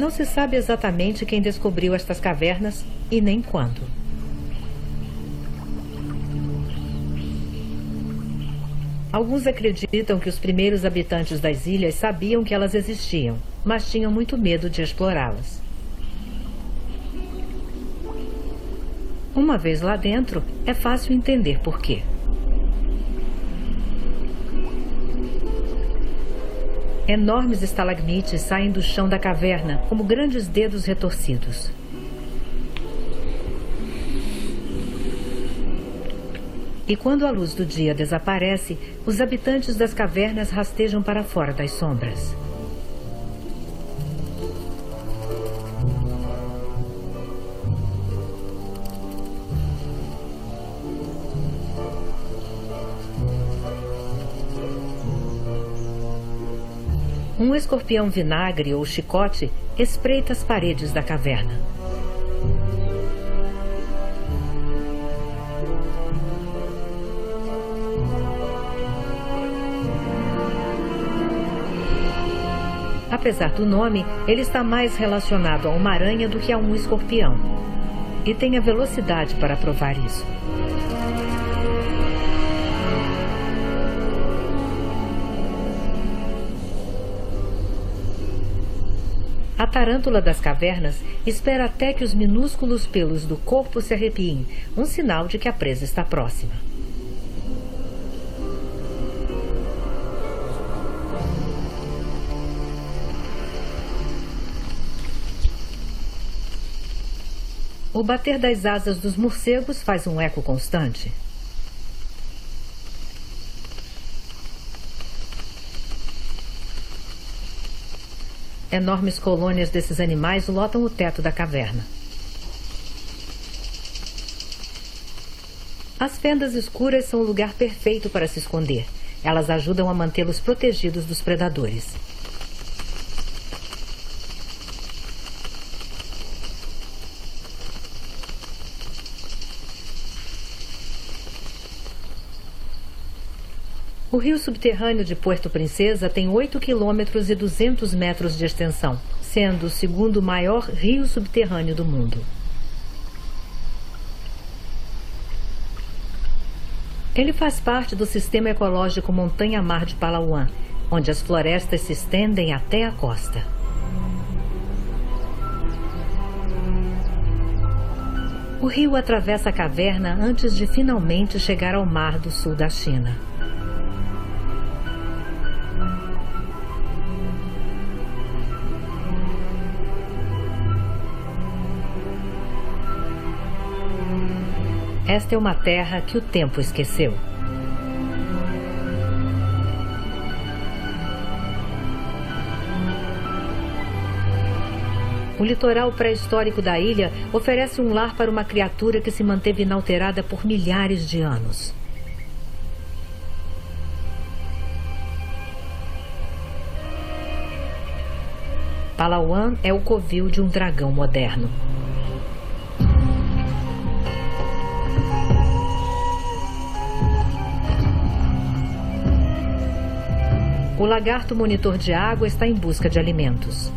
Não se sabe exatamente quem descobriu estas cavernas e nem quando. Alguns acreditam que os primeiros habitantes das ilhas sabiam que elas existiam, mas tinham muito medo de explorá-las. Uma vez lá dentro, é fácil entender por quê. Enormes estalagmites saem do chão da caverna, como grandes dedos retorcidos. E quando a luz do dia desaparece, os habitantes das cavernas rastejam para fora das sombras. Um escorpião vinagre ou chicote espreita as paredes da caverna. Apesar do nome, ele está mais relacionado a uma aranha do que a um escorpião. E tem a velocidade para provar isso. A tarântula das cavernas espera até que os minúsculos pelos do corpo se arrepiem, um sinal de que a presa está próxima. O bater das asas dos morcegos faz um eco constante. Enormes colônias desses animais lotam o teto da caverna. As fendas escuras são o lugar perfeito para se esconder. Elas ajudam a mantê-los protegidos dos predadores. O rio subterrâneo de Puerto Princesa tem 8 quilômetros e 200 metros de extensão, sendo o segundo maior rio subterrâneo do mundo. Ele faz parte do sistema ecológico Montanha-Mar de Palawan, onde as florestas se estendem até a costa. O rio atravessa a caverna antes de finalmente chegar ao mar do sul da China. Esta é uma terra que o tempo esqueceu. O litoral pré-histórico da ilha oferece um lar para uma criatura que se manteve inalterada por milhares de anos. Palawan é o covil de um dragão moderno. O lagarto monitor de água está em busca de alimentos.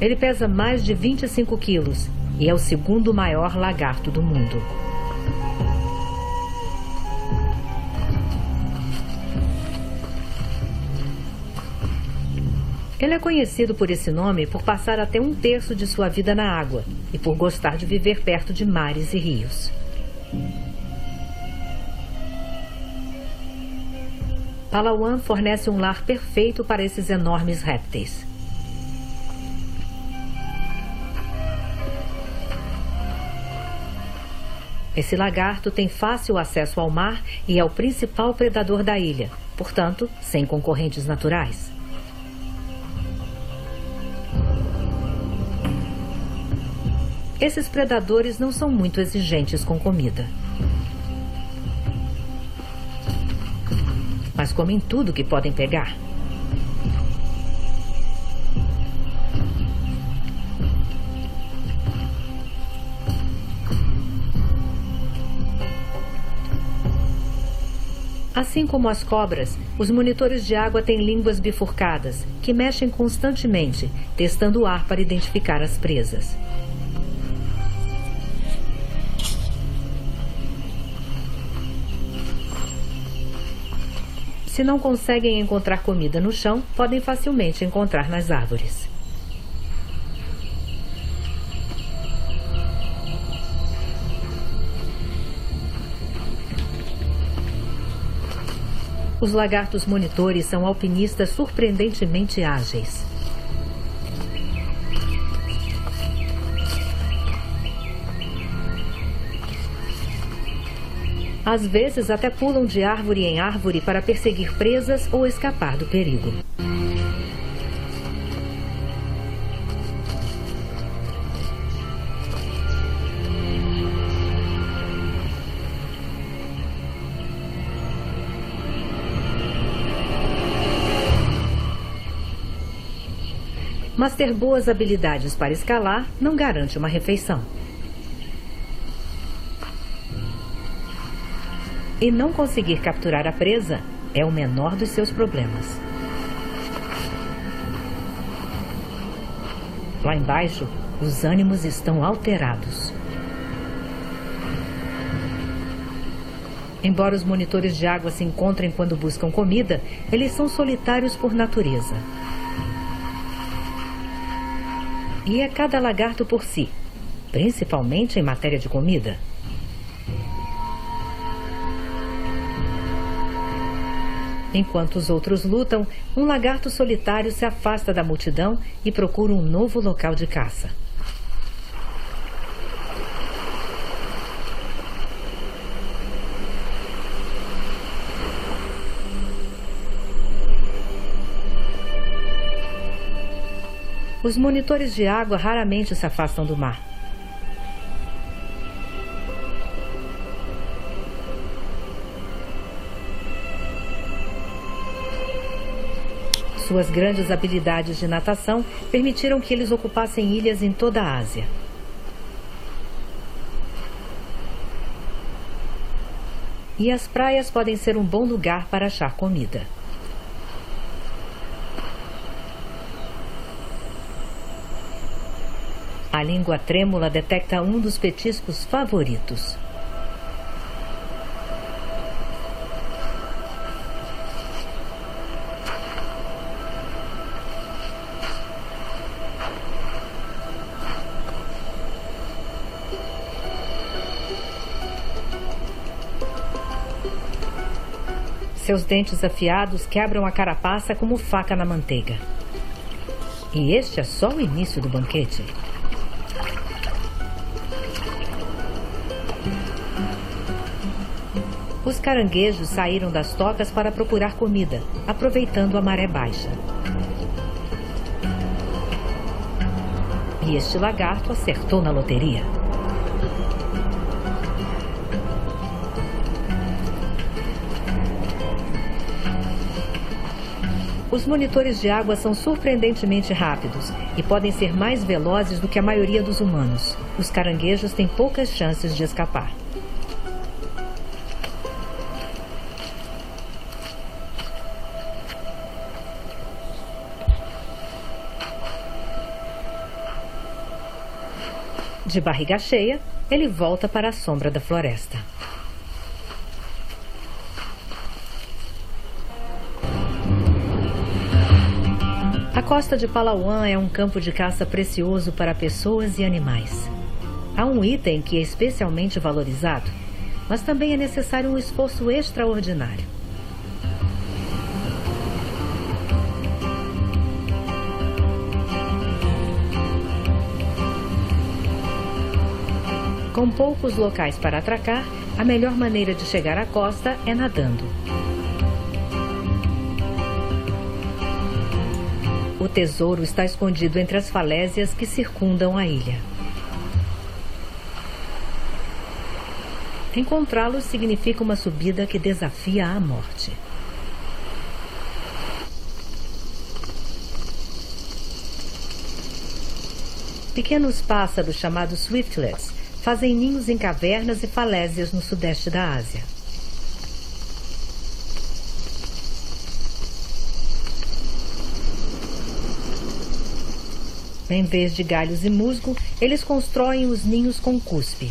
Ele pesa mais de 25 quilos e é o segundo maior lagarto do mundo. Ele é conhecido por esse nome por passar até 1/3 de sua vida na água e por gostar de viver perto de mares e rios. Palawan fornece um lar perfeito para esses enormes répteis. Esse lagarto tem fácil acesso ao mar e é o principal predador da ilha, portanto, sem concorrentes naturais. Esses predadores não são muito exigentes com comida. Mas comem tudo que podem pegar. Assim como as cobras, os monitores de água têm línguas bifurcadas, que mexem constantemente, testando o ar para identificar as presas. Se não conseguem encontrar comida no chão, podem facilmente encontrar nas árvores. Os lagartos monitores são alpinistas surpreendentemente ágeis. Às vezes até pulam de árvore em árvore para perseguir presas ou escapar do perigo. Mas ter boas habilidades para escalar não garante uma refeição. E não conseguir capturar a presa é o menor dos seus problemas. Lá embaixo, os ânimos estão alterados. Embora os monitores de água se encontrem quando buscam comida, eles são solitários por natureza. E é cada lagarto por si, principalmente em matéria de comida. Enquanto os outros lutam, um lagarto solitário se afasta da multidão e procura um novo local de caça. Os monitores de água raramente se afastam do mar. Suas grandes habilidades de natação permitiram que eles ocupassem ilhas em toda a Ásia. E as praias podem ser um bom lugar para achar comida. A língua trêmula detecta um dos petiscos favoritos. Seus dentes afiados quebram a carapaça como faca na manteiga. E este é só o início do banquete. Os caranguejos saíram das tocas para procurar comida, aproveitando a maré baixa. E este lagarto acertou na loteria. Os monitores de água são surpreendentemente rápidos e podem ser mais velozes do que a maioria dos humanos. Os caranguejos têm poucas chances de escapar. De barriga cheia, ele volta para a sombra da floresta. A costa de Palawan é um campo de caça precioso para pessoas e animais. Há um item que é especialmente valorizado, mas também é necessário um esforço extraordinário. Com poucos locais para atracar, a melhor maneira de chegar à costa é nadando. O tesouro está escondido entre as falésias que circundam a ilha. Encontrá-lo significa uma subida que desafia a morte. Pequenos pássaros chamados swiftlets fazem ninhos em cavernas e falésias no sudeste da Ásia. Em vez de galhos e musgo, eles constroem os ninhos com cuspe.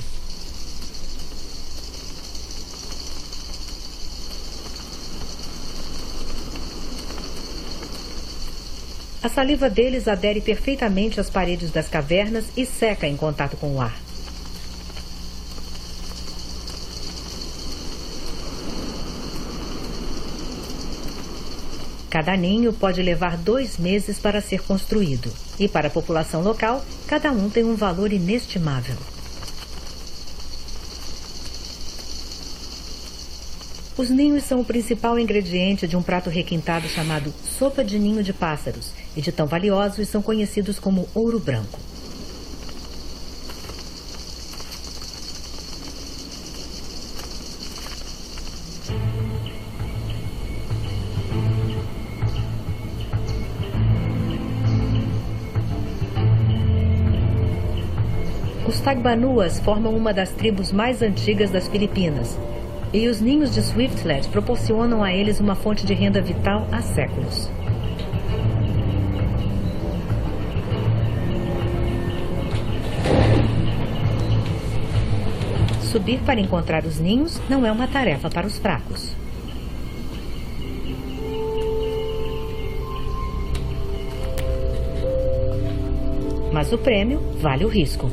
A saliva deles adere perfeitamente às paredes das cavernas e seca em contato com o ar. Cada ninho pode levar 2 meses para ser construído. E para a população local, cada um tem um valor inestimável. Os ninhos são o principal ingrediente de um prato requintado chamado sopa de ninho de pássaros, e de tão valiosos são conhecidos como ouro branco. Os Tagbanuas formam uma das tribos mais antigas das Filipinas. E os ninhos de Swiftlet proporcionam a eles uma fonte de renda vital há séculos. Subir para encontrar os ninhos não é uma tarefa para os fracos. Mas o prêmio vale o risco.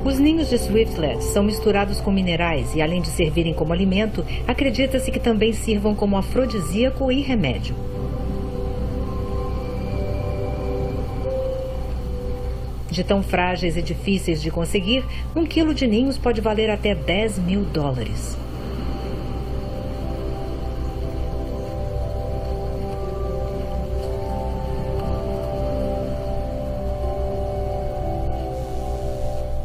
Os ninhos de Swiftlet são misturados com minerais e, além de servirem como alimento, acredita-se que também sirvam como afrodisíaco e remédio. De tão frágeis e difíceis de conseguir, 1 quilo de ninhos pode valer até $10.000.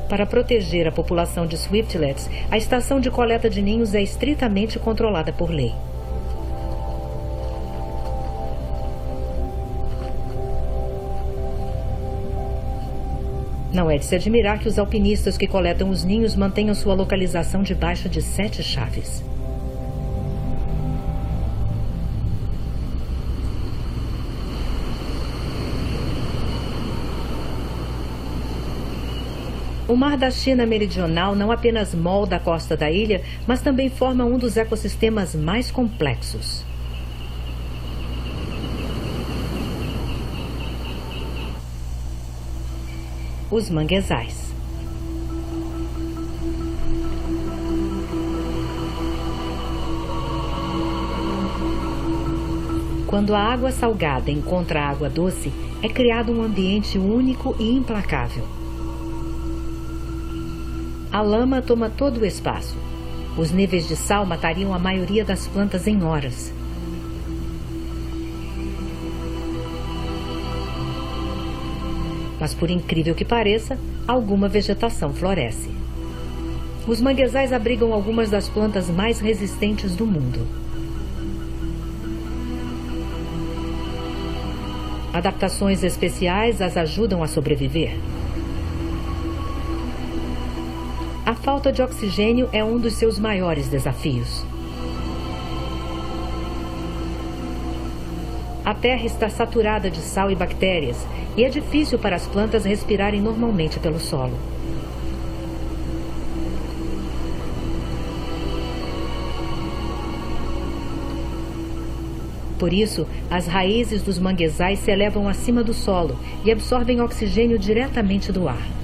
Para proteger a população de Swiftlets, a estação de coleta de ninhos é estritamente controlada por lei. Não é de se admirar que os alpinistas que coletam os ninhos mantenham sua localização debaixo de 7 chaves. O Mar da China Meridional não apenas molda a costa da ilha, mas também forma um dos ecossistemas mais complexos. Os manguezais. Quando a água salgada encontra a água doce, é criado um ambiente único e implacável. A lama toma todo o espaço. Os níveis de sal matariam a maioria das plantas em horas. Mas, por incrível que pareça, alguma vegetação floresce. Os manguezais abrigam algumas das plantas mais resistentes do mundo. Adaptações especiais as ajudam a sobreviver. A falta de oxigênio é um dos seus maiores desafios. A terra está saturada de sal e bactérias e é difícil para as plantas respirarem normalmente pelo solo. Por isso, as raízes dos manguezais se elevam acima do solo e absorvem oxigênio diretamente do ar.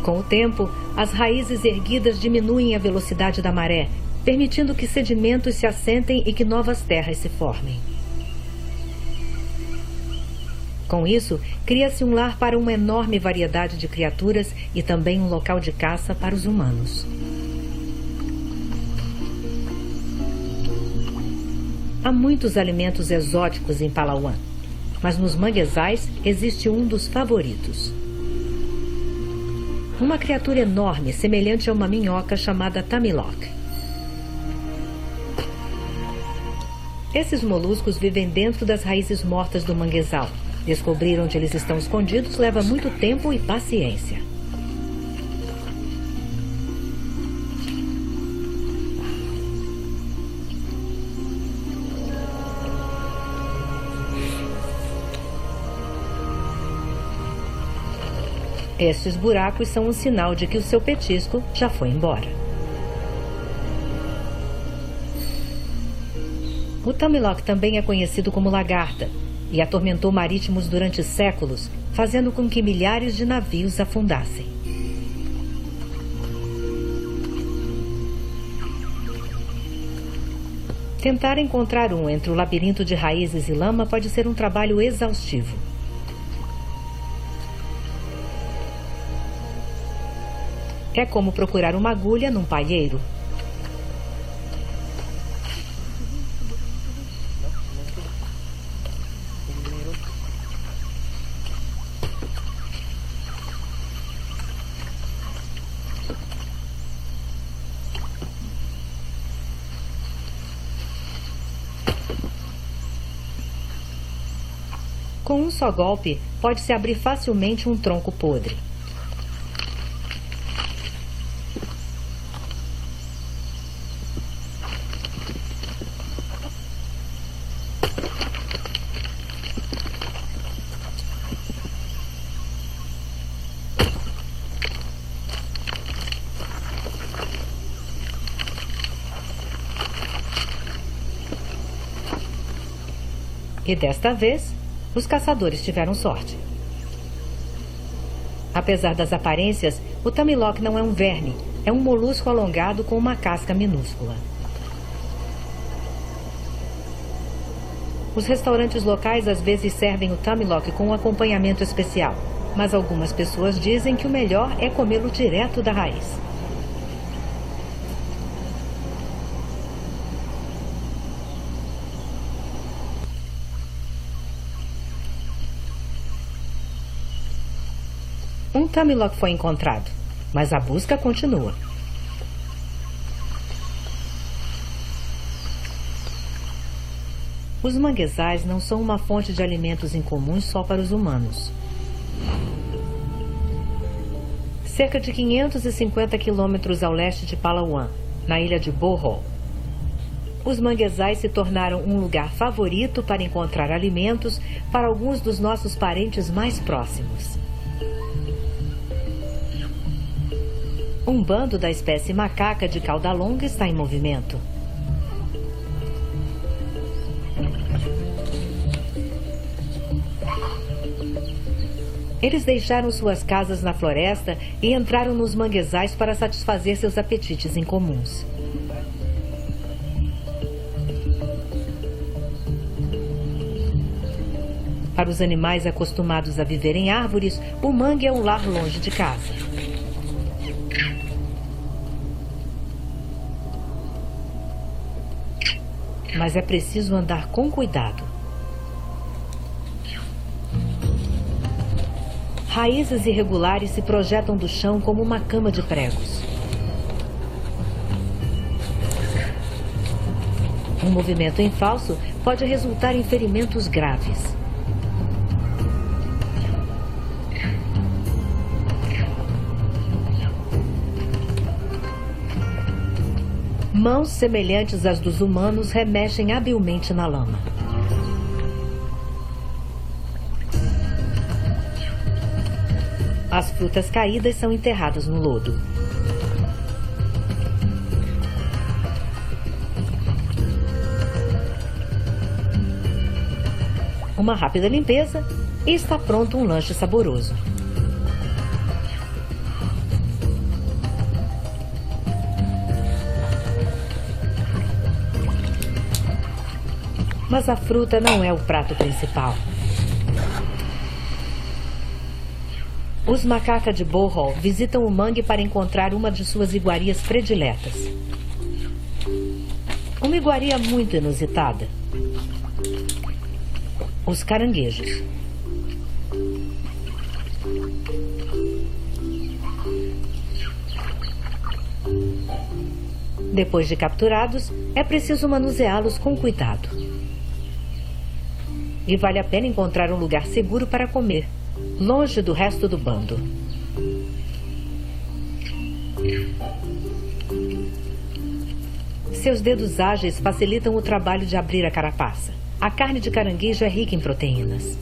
Com o tempo, as raízes erguidas diminuem a velocidade da maré, permitindo que sedimentos se assentem e que novas terras se formem. Com isso, cria-se um lar para uma enorme variedade de criaturas e também um local de caça para os humanos. Há muitos alimentos exóticos em Palawan, mas nos manguezais existe um dos favoritos. Uma criatura enorme, semelhante a uma minhoca chamada Tamilok. Esses moluscos vivem dentro das raízes mortas do manguezal. Descobrir onde eles estão escondidos leva muito tempo e paciência. Estes buracos são um sinal de que o seu petisco já foi embora. O Tamilok também é conhecido como lagarta e atormentou marítimos durante séculos, fazendo com que milhares de navios afundassem. Tentar encontrar um entre o labirinto de raízes e lama pode ser um trabalho exaustivo. É como procurar uma agulha num palheiro. Com um só golpe, pode-se abrir facilmente um tronco podre. E desta vez, os caçadores tiveram sorte. Apesar das aparências, o Tamilok não é um verme, é um molusco alongado com uma casca minúscula. Os restaurantes locais às vezes servem o Tamilok com um acompanhamento especial, mas algumas pessoas dizem que o melhor é comê-lo direto da raiz. Um Tamilok foi encontrado, mas a busca continua. Os manguezais não são uma fonte de alimentos incomuns só para os humanos. Cerca de 550 quilômetros ao leste de Palawan, na ilha de Bohol, os manguezais se tornaram um lugar favorito para encontrar alimentos para alguns dos nossos parentes mais próximos. Um bando da espécie macaca de cauda longa está em movimento. Eles deixaram suas casas na floresta e entraram nos manguezais para satisfazer seus apetites incomuns. Para os animais acostumados a viver em árvores, o mangue é um lar longe de casa. Mas é preciso andar com cuidado. Raízes irregulares se projetam do chão como uma cama de pregos. Um movimento em falso pode resultar em ferimentos graves. Mãos semelhantes às dos humanos remexem habilmente na lama. As frutas caídas são enterradas no lodo. Uma rápida limpeza e está pronto um lanche saboroso. Mas a fruta não é o prato principal. Os macaca de Bohol visitam o mangue para encontrar uma de suas iguarias prediletas. Uma iguaria muito inusitada. Os caranguejos. Depois de capturados, é preciso manuseá-los com cuidado. e vale a pena encontrar um lugar seguro para comer, longe do resto do bando. Seus dedos ágeis facilitam o trabalho de abrir a carapaça. A carne de caranguejo é rica em proteínas.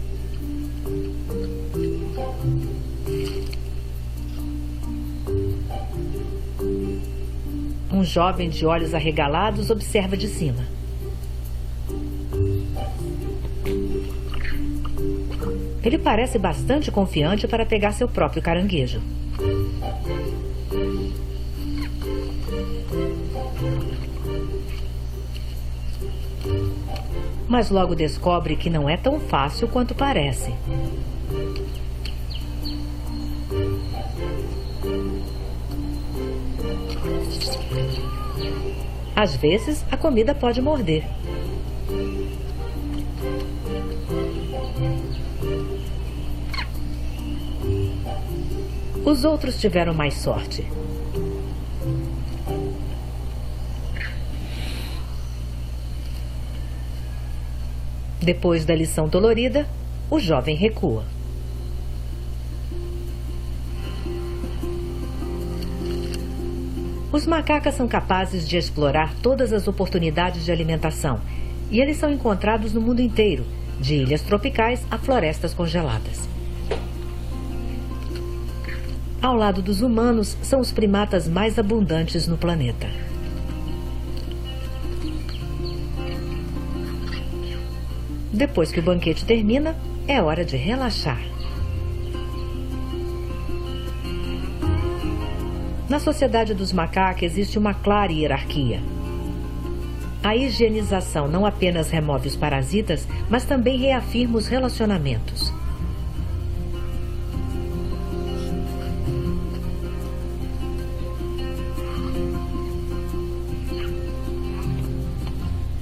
Um jovem de olhos arregalados observa de cima. Ele parece bastante confiante para pegar seu próprio caranguejo. Mas logo descobre que não é tão fácil quanto parece. Às vezes, a comida pode morder. Os outros tiveram mais sorte. Depois da lição dolorida, o jovem recua. Os macacas são capazes de explorar todas as oportunidades de alimentação, e eles são encontrados no mundo inteiro, de ilhas tropicais a florestas congeladas. Ao lado dos humanos, são os primatas mais abundantes no planeta. Depois que o banquete termina, é hora de relaxar. Na sociedade dos macacos existe uma clara hierarquia. A higienização não apenas remove os parasitas, mas também reafirma os relacionamentos.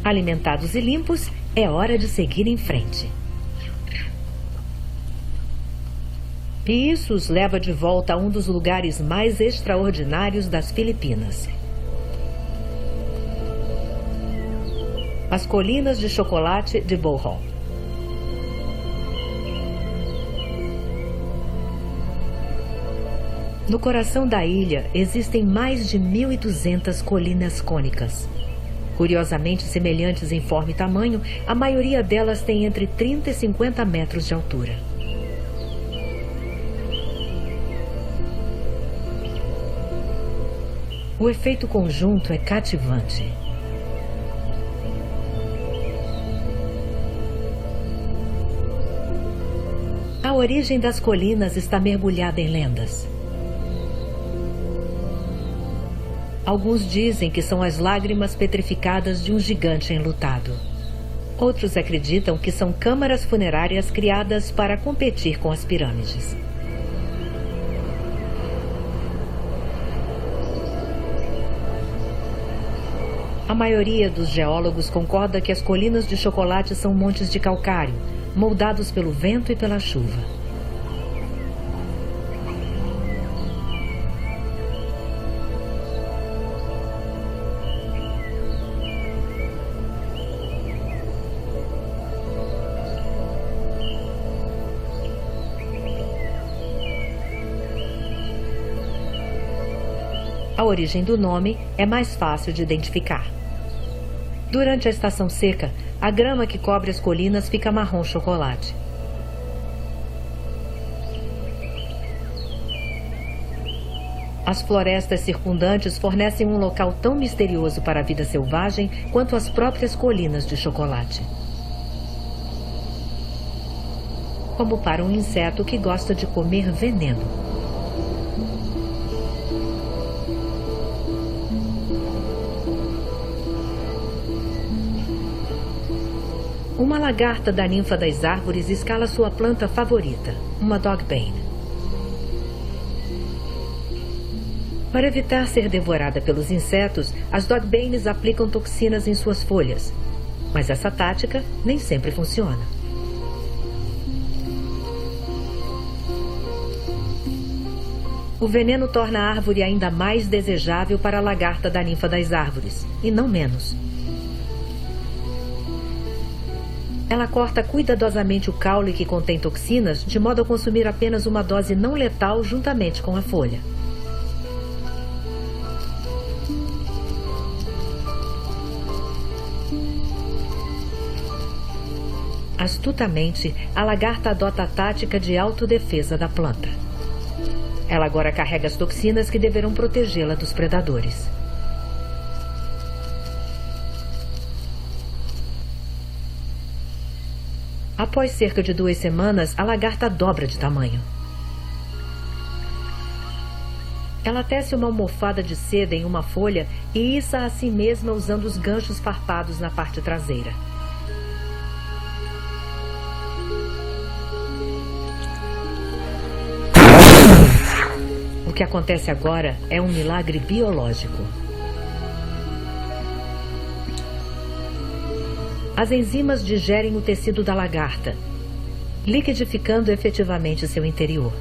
Alimentados e limpos, é hora de seguir em frente. E isso os leva de volta a um dos lugares mais extraordinários das Filipinas. As colinas de chocolate de Bohol. No coração da ilha existem mais de 1.200 colinas cônicas. Curiosamente semelhantes em forma e tamanho, a maioria delas tem entre 30 e 50 metros de altura. O efeito conjunto é cativante. A origem das colinas está mergulhada em lendas. Alguns dizem que são as lágrimas petrificadas de um gigante enlutado. Outros acreditam que são câmaras funerárias criadas para competir com as pirâmides. A maioria dos geólogos concorda que as colinas de chocolate são montes de calcário, moldados pelo vento e pela chuva. A origem do nome é mais fácil de identificar. Durante a estação seca, a grama que cobre as colinas fica marrom chocolate. As florestas circundantes fornecem um local tão misterioso para a vida selvagem quanto as próprias colinas de chocolate. Como para um inseto que gosta de comer veneno. Uma lagarta da ninfa das árvores escala sua planta favorita, uma dogbane. Para evitar ser devorada pelos insetos, as dogbanes aplicam toxinas em suas folhas. Mas essa tática nem sempre funciona. O veneno torna a árvore ainda mais desejável para a lagarta da ninfa das árvores, e não menos. Ela corta cuidadosamente o caule que contém toxinas, de modo a consumir apenas uma dose não letal juntamente com a folha. Astutamente, a lagarta adota a tática de autodefesa da planta. Ela agora carrega as toxinas que deverão protegê-la dos predadores. Após cerca de 2 semanas, a lagarta dobra de tamanho. Ela tece uma almofada de seda em uma folha e issa a si mesma usando os ganchos farpados na parte traseira. O que acontece agora é um milagre biológico. As enzimas digerem o tecido da lagarta, liquidificando efetivamente seu interior.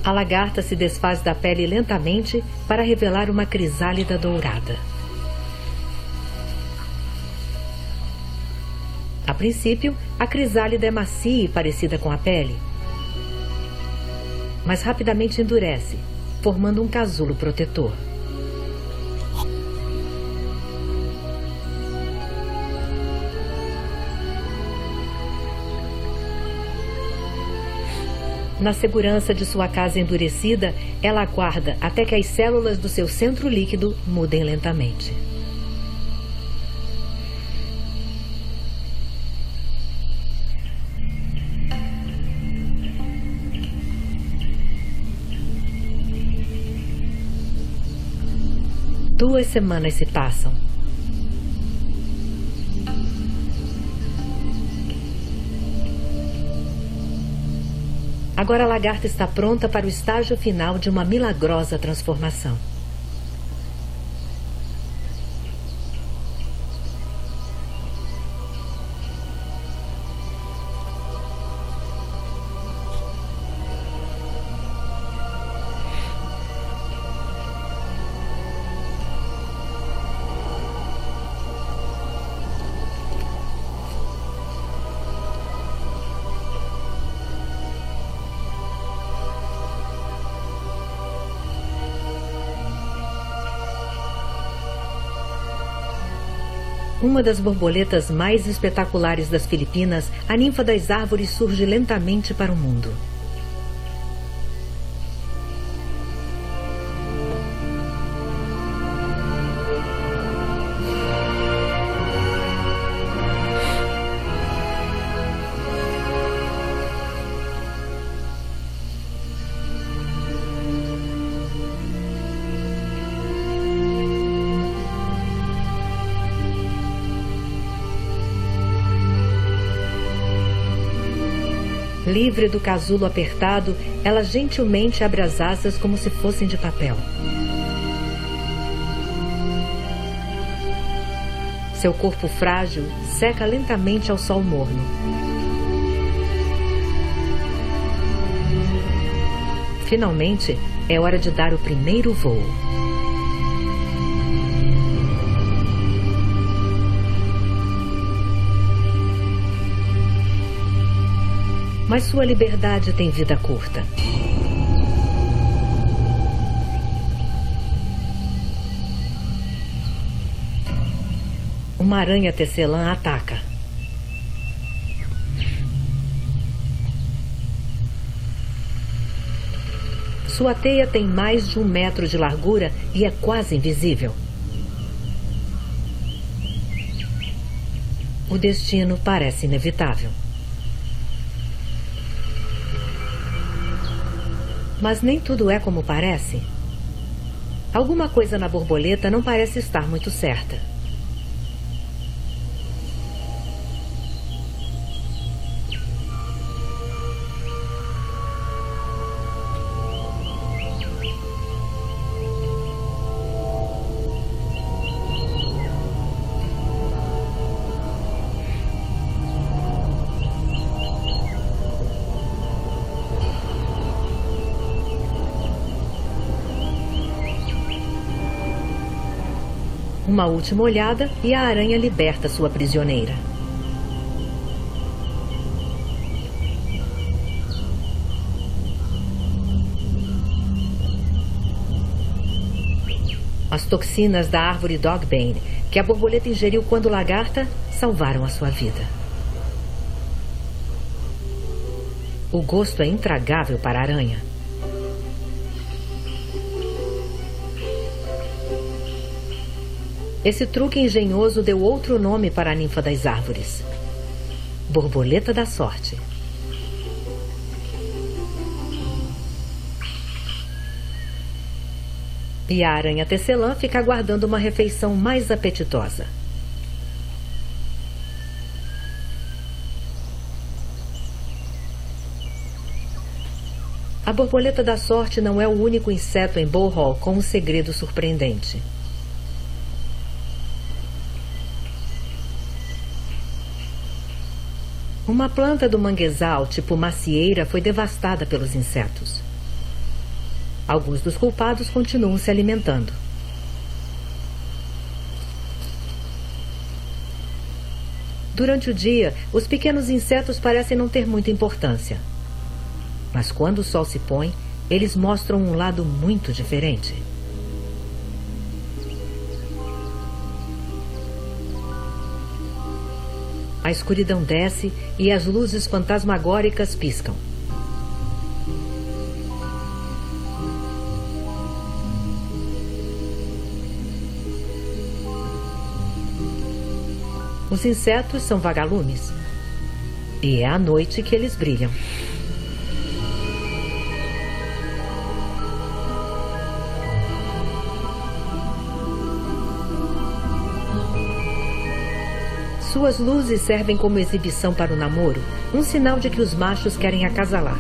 A lagarta se desfaz da pele lentamente para revelar uma crisálida dourada. A princípio, a crisálida é macia e parecida com a pele, mas rapidamente endurece, formando um casulo protetor. Na segurança de sua casa endurecida, ela aguarda até que as células do seu centro líquido mudem lentamente. Duas semanas se passam. Agora a lagarta está pronta para o estágio final de uma milagrosa transformação. Uma das borboletas mais espetaculares das Filipinas, a ninfa das árvores surge lentamente para o mundo. Livre do casulo apertado, ela gentilmente abre as asas como se fossem de papel. Seu corpo frágil seca lentamente ao sol morno. Finalmente, é hora de dar o primeiro voo. Mas sua liberdade tem vida curta. Uma aranha tecelã ataca. Sua teia tem mais de 1 metro de largura e é quase invisível. O destino parece inevitável. Mas nem tudo é como parece. Alguma coisa na borboleta não parece estar muito certa. Uma última olhada e a aranha liberta sua prisioneira. As toxinas da árvore Dogbane, que a borboleta ingeriu quando lagarta, salvaram a sua vida. O gosto é intragável para a aranha. Esse truque engenhoso deu outro nome para a ninfa das árvores: borboleta da sorte. E a aranha tecelã fica aguardando uma refeição mais apetitosa. A borboleta da sorte não é o único inseto em Bow Hall com um segredo surpreendente. Uma planta do manguezal, tipo macieira, foi devastada pelos insetos. Alguns dos culpados continuam se alimentando. Durante o dia, os pequenos insetos parecem não ter muita importância. Mas quando o sol se põe, eles mostram um lado muito diferente. A escuridão desce e as luzes fantasmagóricas piscam. Os insetos são vagalumes. E é à noite que eles brilham. Suas luzes servem como exibição para o namoro, um sinal de que os machos querem acasalar.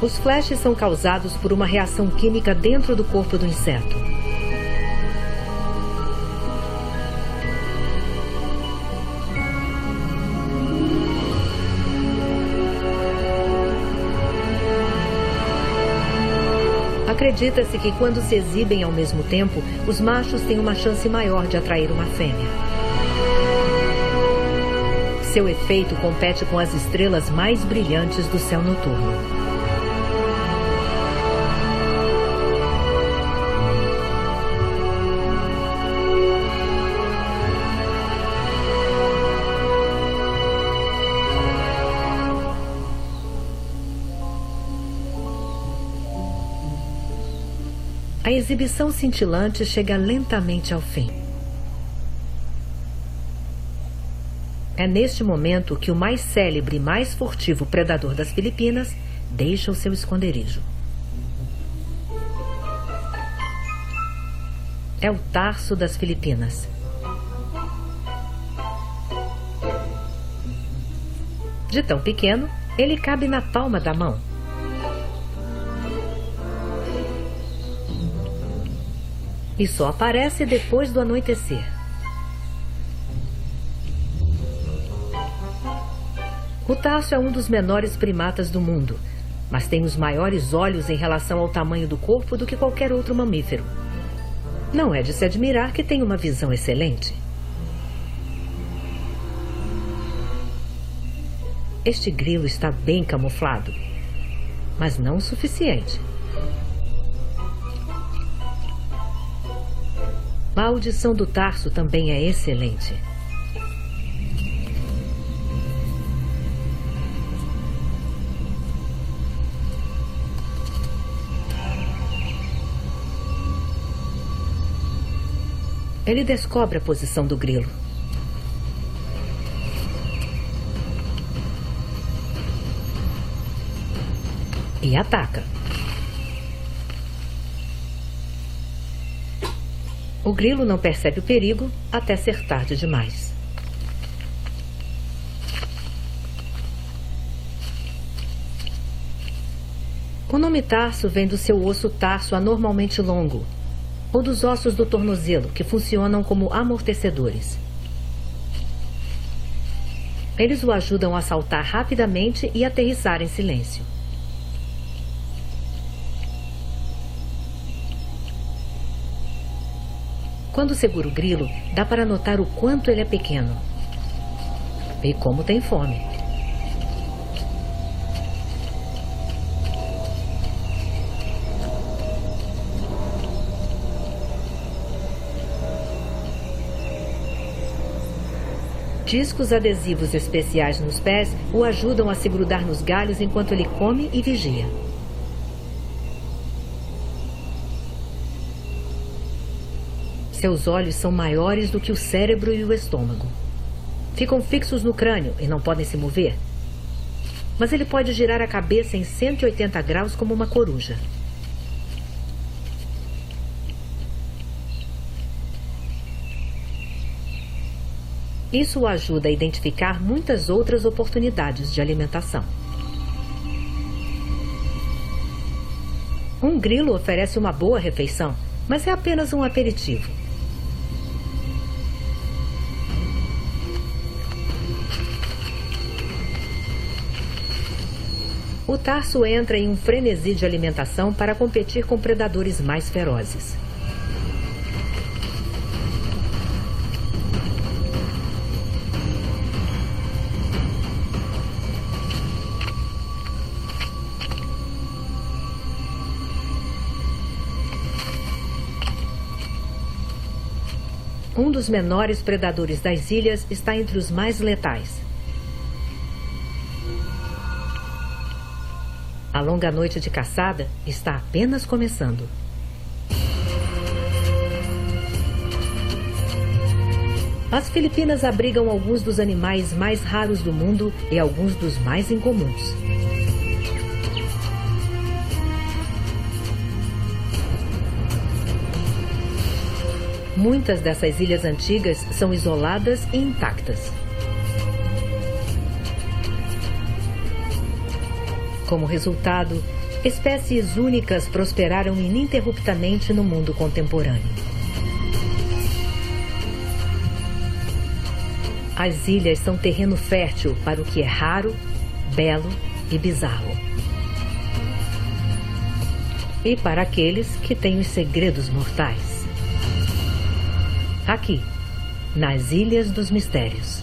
Os flashes são causados por uma reação química dentro do corpo do inseto. Acredita-se que quando se exibem ao mesmo tempo, os machos têm uma chance maior de atrair uma fêmea. Seu efeito compete com as estrelas mais brilhantes do céu noturno. A exibição cintilante chega lentamente ao fim. É neste momento que o mais célebre e mais furtivo predador das Filipinas deixa o seu esconderijo. É o tarso das Filipinas. De tão pequeno, ele cabe na palma da mão. E só aparece depois do anoitecer. O tarso é um dos menores primatas do mundo, mas tem os maiores olhos em relação ao tamanho do corpo do que qualquer outro mamífero. Não é de se admirar que tem uma visão excelente. Este grilo está bem camuflado, mas não o suficiente. A audição do tarso também é excelente. Ele descobre a posição do grilo. E ataca. O grilo não percebe o perigo até ser tarde demais. O nome tarso vem do seu osso tarso anormalmente longo, ou dos ossos do tornozelo, que funcionam como amortecedores. Eles o ajudam a saltar rapidamente e aterrissar em silêncio. Quando segura o grilo, dá para notar o quanto ele é pequeno. E como tem fome. Discos adesivos especiais nos pés o ajudam a se grudar nos galhos enquanto ele come e vigia. Seus olhos são maiores do que o cérebro e o estômago. Ficam fixos no crânio e não podem se mover. Mas ele pode girar a cabeça em 180 graus como uma coruja. Isso o ajuda a identificar muitas outras oportunidades de alimentação. Um grilo oferece uma boa refeição, mas é apenas um aperitivo. O tarso entra em um frenesi de alimentação para competir com predadores mais ferozes. Um dos menores predadores das ilhas está entre os mais letais. A longa noite de caçada está apenas começando. As Filipinas abrigam alguns dos animais mais raros do mundo e alguns dos mais incomuns. Muitas dessas ilhas antigas são isoladas e intactas. Como resultado, espécies únicas prosperaram ininterruptamente no mundo contemporâneo. As ilhas são terreno fértil para o que é raro, belo e bizarro. E para aqueles que têm os segredos mortais. Aqui, nas Ilhas dos Mistérios.